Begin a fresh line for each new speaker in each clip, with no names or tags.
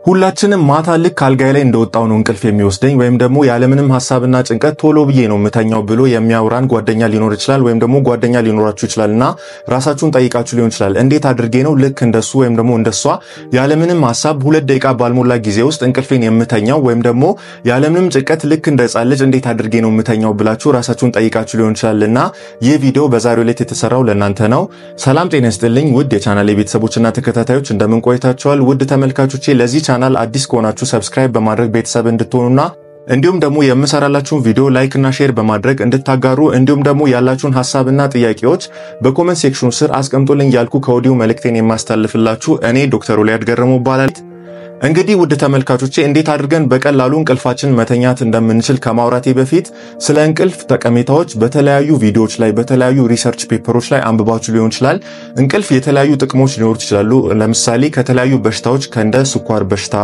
ሁላችንም ማታ ልክ አልጋይ ላይ እንደወጣው ነው እንቅልፍ የሚወስደኝ ወይም ደግሞ ያለምንም ሐሳብና ጭንቀት ቶሎ ብዬ ነው መተኛው ብሎ የሚያወራን ጓደኛ ሊኖር ይችላል ወይም ደግሞ ጓደኛ ሊኖራችሁ ይችላልና ራሳችሁን ጠይቃችሁ ሊሆን ይችላል እንዴት አድርጌ ነው ልክ እንደሱ ወይም ደግሞ እንደሷ ያለምንም ሐሳብ 2 ደቂቃ ባልሞላ ጊዜ ውስጥ እንቅልፌን የምተኛው ወይም ደግሞ ያለምንም ጭንቀት ልክ እንደጻን ልጅ እንዴት አድርጌ ነው መተኛው ብላችሁ ራሳችሁን ጠይቃችሁ ሊሆን ይችላልና ይህ ቪዲዮ በዛሬው ዕለት የተሰራው ለእናንተ ነው። ሰላም ጤና ይስጥልኝ ውድ የቻናሌ ቤተሰቦችና ተከታታዮች እንደምን ቆይታችኋል? ውድ ተመልካቾቼ ለዚህ ቻናል አዲስ ከሆናችሁ ሰብስክራይብ በማድረግ ቤተሰብ እንድትሆኑና እንዲሁም ደግሞ የምሰራላችሁን ቪዲዮ ላይክ እና ሼር በማድረግ እንድታጋሩ እንዲሁም ደግሞ ያላችሁን ሐሳብና ጥያቄዎች በኮሜንት ሴክሽኑ ስር አስቀምጡልኝ ያልኩ ከወዲሁ መልእክቴን የማስተላልፍላችሁ እኔ ዶክተር ኦሊያድ ገረሙ እባላለሁ። እንግዲህ ውድ ተመልካቾቼ እንዴት አድርገን በቀላሉ እንቅልፋችን መተኛት እንደምንችል ከማውራቴ በፊት ስለ እንቅልፍ ጠቀሜታዎች በተለያዩ ቪዲዮዎች ላይ በተለያዩ ሪሰርች ፔፐሮች ላይ አንብባችሁ ሊሆን ይችላል። እንቅልፍ የተለያዩ ጥቅሞች ሊኖሩት ይችላሉ። ለምሳሌ ከተለያዩ በሽታዎች ከእንደ ስኳር በሽታ፣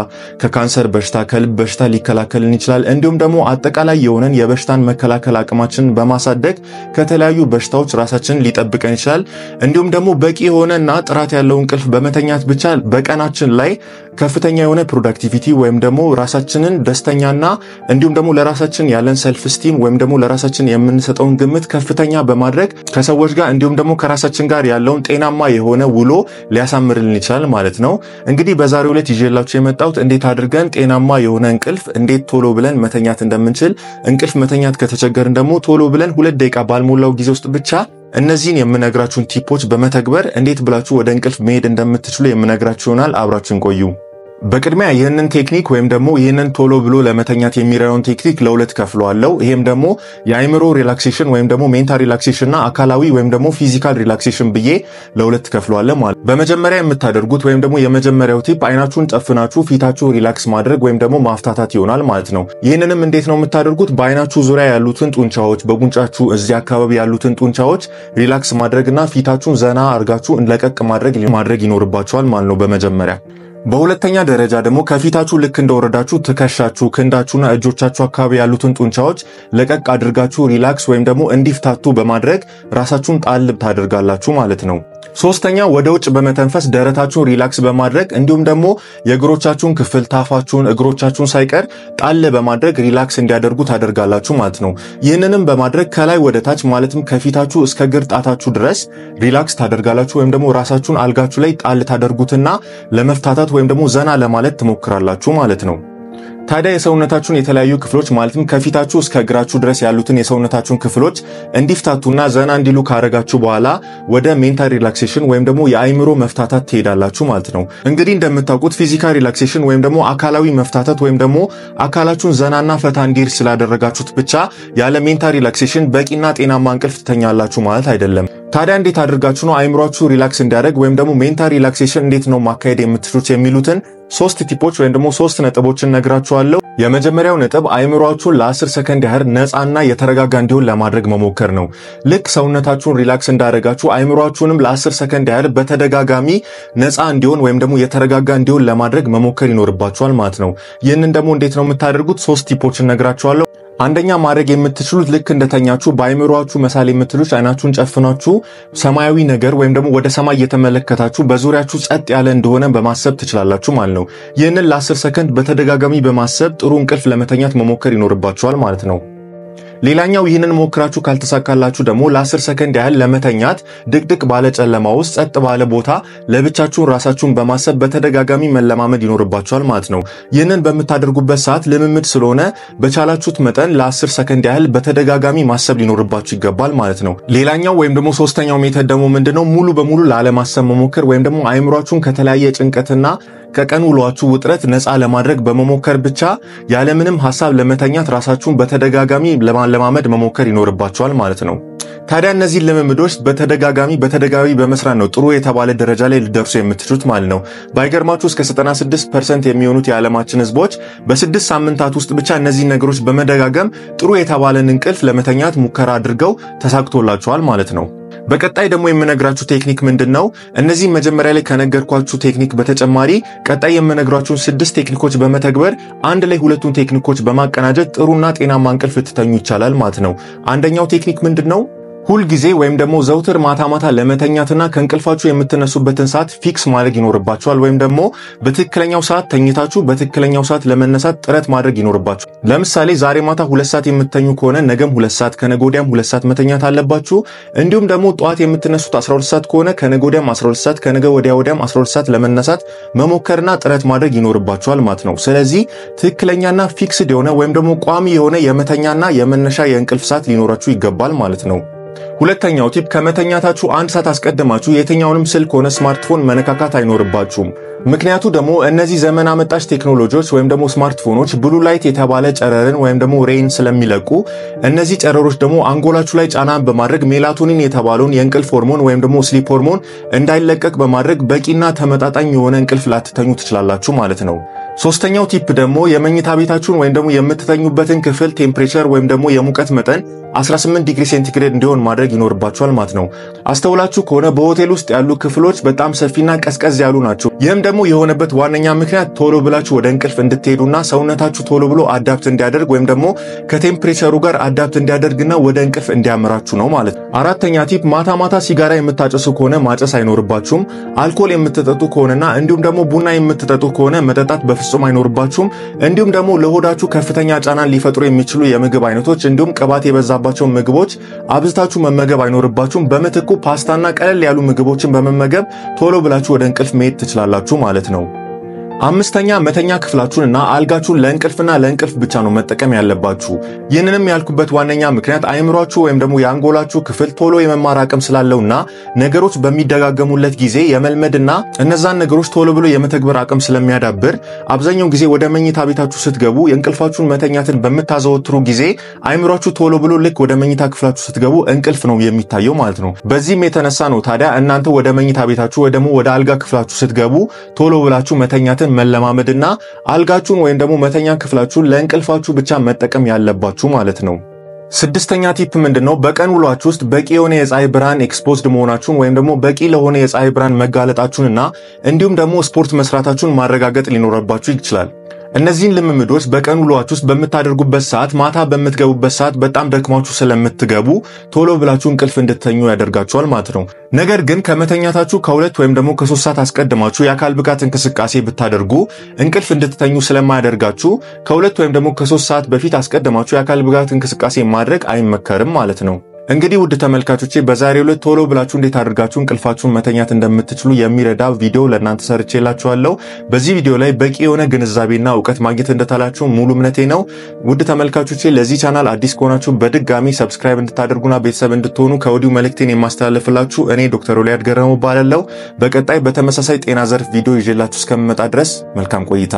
ከካንሰር በሽታ፣ ከልብ በሽታ ሊከላከልን ይችላል። እንዲሁም ደግሞ አጠቃላይ የሆነን የበሽታን መከላከል አቅማችንን በማሳደግ ከተለያዩ በሽታዎች ራሳችንን ሊጠብቀን ይችላል። እንዲሁም ደግሞ በቂ የሆነና ጥራት ያለው እንቅልፍ በመተኛት ብቻ በቀናችን ላይ ከፍተኛ የሆነ ፕሮዳክቲቪቲ ወይም ደግሞ ራሳችንን ደስተኛና እንዲሁም ደግሞ ለራሳችን ያለን ሰልፍ ስቲም ወይም ደግሞ ለራሳችን የምንሰጠውን ግምት ከፍተኛ በማድረግ ከሰዎች ጋር እንዲሁም ደግሞ ከራሳችን ጋር ያለውን ጤናማ የሆነ ውሎ ሊያሳምርልን ይችላል ማለት ነው። እንግዲህ በዛሬው ዕለት ይዤላችሁ የመጣሁት እንዴት አድርገን ጤናማ የሆነ እንቅልፍ እንዴት ቶሎ ብለን መተኛት እንደምንችል፣ እንቅልፍ መተኛት ከተቸገርን ደግሞ ቶሎ ብለን 2 ደቂቃ ባልሞላው ጊዜ ውስጥ ብቻ እነዚህን የምነግራችሁን ቲፖች በመተግበር እንዴት ብላችሁ ወደ እንቅልፍ መሄድ እንደምትችሉ የምነግራችሁ ይሆናል። አብራችሁን ቆዩ። በቅድሚያ ይሄንን ቴክኒክ ወይም ደግሞ ይሄንን ቶሎ ብሎ ለመተኛት የሚረዳውን ቴክኒክ ለሁለት ከፍለዋለሁ። ይሄም ደግሞ የአይምሮ ሪላክሴሽን ወይም ደግሞ ሜንታል ሪላክሴሽን እና አካላዊ ወይም ደግሞ ፊዚካል ሪላክሴሽን ብዬ ለሁለት ከፍለዋለሁ ማለት። በመጀመሪያ የምታደርጉት ወይም ደግሞ የመጀመሪያው ቲፕ አይናችሁን ጨፍናችሁ ፊታችሁ ሪላክስ ማድረግ ወይም ደግሞ ማፍታታት ይሆናል ማለት ነው። ይሄንንም እንዴት ነው የምታደርጉት? በአይናችሁ ዙሪያ ያሉትን ጡንቻዎች፣ በጉንጫችሁ እዚህ አካባቢ ያሉትን ጡንቻዎች ሪላክስ ማድረግና ፊታችሁን ዘና አርጋችሁ ለቀቅ ማድረግ ይኖርባችኋል ማለት ነው በመጀመሪያ። በሁለተኛ ደረጃ ደግሞ ከፊታችሁ ልክ እንደወረዳችሁ ትከሻችሁ፣ ክንዳችሁና እጆቻችሁ አካባቢ ያሉትን ጡንቻዎች ለቀቅ አድርጋችሁ ሪላክስ ወይም ደግሞ እንዲፍታቱ በማድረግ ራሳችሁን ጣል ታደርጋላችሁ ማለት ነው። ሶስተኛ ወደ ውጭ በመተንፈስ ደረታችሁን ሪላክስ በማድረግ እንዲሁም ደግሞ የእግሮቻችሁን ክፍል ታፋችሁን፣ እግሮቻችሁን ሳይቀር ጣል በማድረግ ሪላክስ እንዲያደርጉ ታደርጋላችሁ ማለት ነው። ይህንንም በማድረግ ከላይ ወደ ታች ማለትም ከፊታችሁ እስከ እግር ጣታችሁ ድረስ ሪላክስ ታደርጋላችሁ ወይም ደግሞ ራሳችሁን አልጋችሁ ላይ ጣል ታደርጉትና ለመፍታታት ወይም ደግሞ ዘና ለማለት ትሞክራላችሁ ማለት ነው። ታዲያ የሰውነታችሁን የተለያዩ ክፍሎች ማለትም ከፊታችሁ እስከ እግራችሁ ድረስ ያሉትን የሰውነታችሁን ክፍሎች እንዲፍታቱና ዘና እንዲሉ ካረጋችሁ በኋላ ወደ ሜንታል ሪላክሴሽን ወይም ደግሞ የአይምሮ መፍታታት ትሄዳላችሁ ማለት ነው። እንግዲህ እንደምታውቁት ፊዚካል ሪላክሴሽን ወይም ደግሞ አካላዊ መፍታታት ወይም ደግሞ አካላችሁን ዘናና ፈታ እንዲል ስላደረጋችሁት ብቻ ያለ ሜንታል ሪላክሴሽን በቂና ጤናማ እንቅልፍ ትተኛላችሁ ማለት አይደለም። ታዲያ እንዴት አድርጋችሁ ነው አይምሮአችሁ ሪላክስ እንዲያደርግ ወይም ደግሞ ሜንታል ሪላክሴሽን እንዴት ነው ማካሄድ የምትችሉት የሚሉትን 3 ቲፖች ወይም ደግሞ 3 ነጥቦችን ነግራችኋለሁ። የመጀመሪያው ነጥብ አይምሮአችሁን ለ10 ሰከንድ ያህል ነፃና የተረጋጋ እንዲሆን ለማድረግ መሞከር ነው። ልክ ሰውነታችሁን ሪላክስ እንዳደረጋችሁ አይምሮአችሁንም ለ10 ሰከንድ ያህል በተደጋጋሚ ነፃ እንዲሆን ወይም ደግሞ የተረጋጋ እንዲሆን ለማድረግ መሞከር ይኖርባችኋል ማለት ነው። ይህንን ደግሞ እንዴት ነው የምታደርጉት? 3 ቲፖችን ነግራችኋለሁ። አንደኛ ማድረግ የምትችሉት ልክ እንደተኛችሁ በአይምሮአችሁ መሳል የምትሉት አይናችሁን ጨፍናችሁ ሰማያዊ ነገር ወይም ደግሞ ወደ ሰማይ እየተመለከታችሁ በዙሪያችሁ ጸጥ ያለ እንደሆነ በማሰብ ትችላላችሁ ማለት ነው። ይህንን ለ10 ሰከንድ በተደጋጋሚ በማሰብ ጥሩ እንቅልፍ ለመተኛት መሞከር ይኖርባችኋል ማለት ነው። ሌላኛው ይህንን ሞክራችሁ ካልተሳካላችሁ ደግሞ ለ10 ሰከንድ ያህል ለመተኛት ድቅድቅ ባለ ጨለማ ውስጥ ጸጥ ባለ ቦታ ለብቻችሁን ራሳችሁን በማሰብ በተደጋጋሚ መለማመድ ይኖርባችኋል ማለት ነው። ይህንን በምታደርጉበት ሰዓት ልምምድ ስለሆነ በቻላችሁት መጠን ለ10 ሰከንድ ያህል በተደጋጋሚ ማሰብ ሊኖርባችሁ ይገባል ማለት ነው። ሌላኛው ወይም ደግሞ ሶስተኛው ሜተድ ደግሞ ምንድነው? ሙሉ በሙሉ ላለማሰብ መሞከር ወይም ደግሞ አይምሮአችሁን ከተለያየ ጭንቀትና ከቀን ውሏችሁ ውጥረት ነፃ ለማድረግ በመሞከር ብቻ ያለምንም ሐሳብ ለመተኛት ራሳችሁን በተደጋጋሚ ለማለማመድ መሞከር ይኖርባችኋል ማለት ነው። ታዲያ እነዚህ ልምምዶች በተደጋጋሚ በመስራት ነው ጥሩ የተባለ ደረጃ ላይ ልደርሱ የምትችሉት ማለት ነው። ባይገርማችሁ እስከ 96% የሚሆኑት የዓለማችን ህዝቦች በ6 ሳምንታት ውስጥ ብቻ እነዚህ ነገሮች በመደጋገም ጥሩ የተባለን እንቅልፍ ለመተኛት ሙከራ አድርገው ተሳክቶላቸዋል ማለት ነው። በቀጣይ ደግሞ የምነግራችሁ ቴክኒክ ምንድነው? እነዚህ መጀመሪያ ላይ ከነገርኳችሁ ቴክኒክ በተጨማሪ ቀጣይ የምነግራችሁ 6 ቴክኒኮች በመተግበር አንድ ላይ ሁለቱን ቴክኒኮች በማቀናጀት ጥሩና ጤናማ እንቅልፍ ልትተኙ ይቻላል ማለት ነው። አንደኛው ቴክኒክ ምንድነው? ሁል ጊዜ ወይም ደግሞ ዘውትር ማታ ማታ ለመተኛትና ከእንቅልፋችሁ የምትነሱበትን ሰዓት ፊክስ ማድረግ ይኖርባችኋል ወይም ደግሞ በትክክለኛው ሰዓት ተኝታችሁ በትክክለኛው ሰዓት ለመነሳት ጥረት ማድረግ ይኖርባችኋል። ለምሳሌ ዛሬ ማታ 2 ሰዓት የምትተኙ ከሆነ ነገም 2 ሰዓት ከነገ ወዲያም 2 ሰዓት መተኛት አለባችሁ። እንዲሁም ደግሞ ጠዋት የምትነሱት 12 ሰዓት ከሆነ ከነገ ወዲያም 12 ሰዓት ከነገ ወዲያም 12 ሰዓት ለመነሳት መሞከርና ጥረት ማድረግ ይኖርባችኋል ማለት ነው። ስለዚህ ትክክለኛና ፊክስድ የሆነ ወይም ደግሞ ቋሚ የሆነ የመተኛና የመነሻ የእንቅልፍ ሰዓት ሊኖራችሁ ይገባል ማለት ነው። ሁለተኛው ቲፕ ከመተኛታችሁ 1 ሰዓት አስቀድማችሁ የትኛውንም ስልክ ሆነ ስማርትፎን መነካካት አይኖርባችሁም። ምክንያቱ ደግሞ እነዚህ ዘመን አመጣሽ ቴክኖሎጂዎች ወይም ደግሞ ስማርትፎኖች ብሉ ላይት የተባለ ጨረርን ወይም ደግሞ ሬይን ስለሚለቁ እነዚህ ጨረሮች ደግሞ አንጎላችሁ ላይ ጫና በማድረግ ሜላቶኒን የተባለውን የእንቅልፍ ሆርሞን ወይም ደግሞ ስሊፕ ሆርሞን እንዳይለቀቅ በማድረግ በቂና ተመጣጣኝ የሆነ እንቅልፍ ላትተኙ ትችላላችሁ ማለት ነው። ሶስተኛው ቲፕ ደግሞ የመኝታ ቤታችሁን ወይም ደግሞ የምትተኙበትን ክፍል ቴምፕሬቸር ወይም ደግሞ የሙቀት መጠን 18 ዲግሪ ሴንቲግሬድ እንዲሆን ማድረግ ይኖርባችኋል ማለት ነው። አስተውላችሁ ከሆነ በሆቴል ውስጥ ያሉ ክፍሎች በጣም ሰፊና ቀዝቀዝ ያሉ ናቸው። ይህም ደግሞ የሆነበት ዋነኛ ምክንያት ቶሎ ብላችሁ ወደ እንቅልፍ እንድትሄዱና ሰውነታችሁ ቶሎ ብሎ አዳፕት እንዲያደርግ ወይም ደግሞ ከቴምፕሬቸሩ ጋር አዳፕት እንዲያደርግና ወደ እንቅልፍ እንዲያመራችሁ ነው ማለት ነው። አራተኛ ቲፕ ማታ ማታ ሲጋራ የምታጨሱ ከሆነ ማጨስ አይኖርባችሁም። አልኮል የምትጠጡ ከሆነና እንዲሁም ደግሞ ቡና የምትጠጡ ከሆነ መጠጣት በፍጹም አይኖርባችሁም። እንዲሁም ደግሞ ለሆዳችሁ ከፍተኛ ጫናን ሊፈጥሩ የሚችሉ የምግብ አይነቶች እንዲሁም ቅባት የበዛባቸው ምግቦች አብዝታችሁ መመገብ አይኖርባችሁም። በምትኩ ፓስታና ቀለል ያሉ ምግቦችን በመመገብ ቶሎ ብላችሁ ወደ እንቅልፍ መሄድ ትችላላችሁ ማለት ነው። አምስተኛ መተኛ ክፍላችሁንና አልጋችሁን ለእንቅልፍ ብቻ ነው መጠቀም ያለባችሁ። ይህንንም ያልኩበት ዋነኛ ምክንያት አይምሯችሁ ወይም ደግሞ የአንጎላችሁ ክፍል ቶሎ የመማር አቅም ስላለውና ነገሮች በሚደጋገሙለት ጊዜ የመልመድና እነዛን ነገሮች ቶሎ ብሎ የመተግበር አቅም ስለሚያዳብር አብዛኛው ጊዜ ወደ መኝታ ቤታችሁ ስትገቡ የእንቅልፋችሁን መተኛትን በምታዘወትሩ ጊዜ አይምሯችሁ ቶሎ ብሎ ልክ ወደ መኝታ ክፍላችሁ ስትገቡ እንቅልፍ ነው የሚታየው ማለት ነው። በዚህም የተነሳ ነው ታዲያ እናንተ ወደ መኝታ ቤታችሁ ወይ ደግሞ ወደ አልጋ ክፍላችሁ ስትገቡ ቶሎ ብላችሁ መተኛትን መለማመድና አልጋችሁን ወይም ደግሞ መተኛ ክፍላችሁን ለእንቅልፋችሁ ብቻ መጠቀም ያለባችሁ ማለት ነው። ስድስተኛ ቲፕ ምንድነው? በቀን ውሏችሁ ውስጥ በቂ የሆነ የፀሐይ ብርሃን ኤክስፖዝድ መሆናችሁን ወይም ደግሞ በቂ ለሆነ የፀሐይ ብርሃን መጋለጣችሁንና እንዲሁም ደግሞ ስፖርት መስራታችሁን ማረጋገጥ ሊኖርባችሁ ይችላል። እነዚህን ልምምዶች በቀን ውሏችሁ ውስጥ በምታደርጉበት ሰዓት ማታ በምትገቡበት ሰዓት በጣም ደክማችሁ ስለምትገቡ ቶሎ ብላችሁ እንቅልፍ እንድትተኙ ያደርጋችኋል ማለት ነው። ነገር ግን ከመተኛታችሁ ከ2 ወይም ደግሞ ከ3 ሰዓት አስቀድማችሁ የአካል ብቃት እንቅስቃሴ ብታደርጉ እንቅልፍ እንድትተኙ ስለማያደርጋችሁ ከ2 ወይም ደግሞ ከ3 ሰዓት በፊት አስቀድማችሁ የአካል ብቃት እንቅስቃሴ ማድረግ አይመከርም ማለት ነው። እንግዲህ ውድ ተመልካቾቼ በዛሬው ዕለት ቶሎ ብላችሁ እንዴት አድርጋችሁ እንቅልፋችሁን መተኛት እንደምትችሉ የሚረዳ ቪዲዮ ለእናንተ ሰርቼላችኋለሁ። በዚህ ቪዲዮ ላይ በቂ የሆነ ግንዛቤና ዕውቀት ማግኘት እንደታላችሁ ሙሉ እምነቴ ነው። ውድ ተመልካቾቼ ለዚህ ቻናል አዲስ ከሆናችሁ በድጋሚ ሰብስክራይብ እንድታደርጉና ቤተሰብ እንድትሆኑ ከወዲሁ መልእክቴን የማስተላልፍላችሁ እኔ ዶክተር ኦሊያድ ገረመው እባላለሁ። በቀጣይ በተመሳሳይ ጤና ዘርፍ ቪዲዮ ይዤላችሁ እስከምመጣ ድረስ መልካም ቆይታ